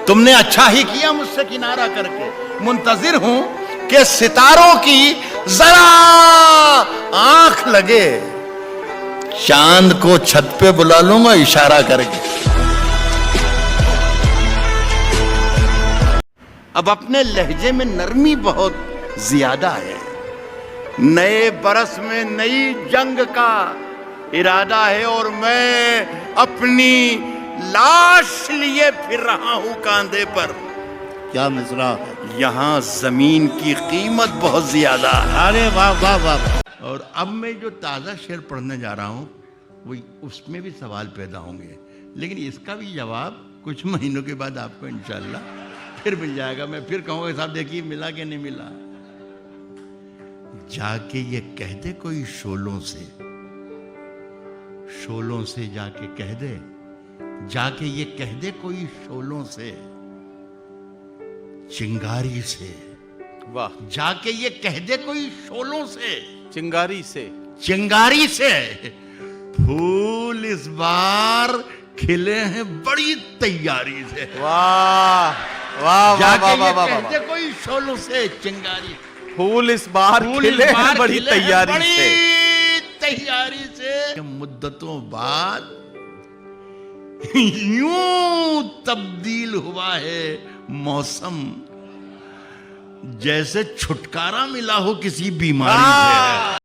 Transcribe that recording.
तुमने अच्छा ही किया मुझसे किनारा करके। मुंतजिर हूं कि सितारों की जरा आंख लगे, चांद को छत पे बुला लूंगा इशारा करके। अब अपने लहजे में नरमी बहुत ज्यादा है। नए बरस में नई जंग का इरादा है और मैं अपनी लाश लिए फिर रहा हूं कांधे पर। क्या मिसरा। यहां जमीन की कीमत बहुत ज्यादा है। अरे वाह वाह वाह। और अब मैं जो ताजा शेर पढ़ने जा रहा हूं वो उसमें भी सवाल पैदा होंगे, लेकिन इसका भी जवाब कुछ महीनों के बाद आपको इंशाल्लाह फिर मिल जाएगा। मैं फिर कहूंगा साहब देखिए मिला कि नहीं मिला। जाके ये कह दे कोई शोलों से जाके कह दे, जाके ये कह दे कोई शोलों से, चिंगारी से। वाह। जाके ये कह दे कोई शोलों से, चिंगारी से, चिंगारी से, फूल इस बार खिले हैं बड़ी तैयारी से। वाह वाह वाह जाके वाह ये वाह कह वाह। दे कोई शोलों से, चिंगारी, फूल इस बार खिले हैं बड़ी तैयारी से, तैयारी से। मुद्दतों बाद यूं तब्दील हुआ है मौसम, जैसे छुटकारा मिला हो किसी बीमारी से।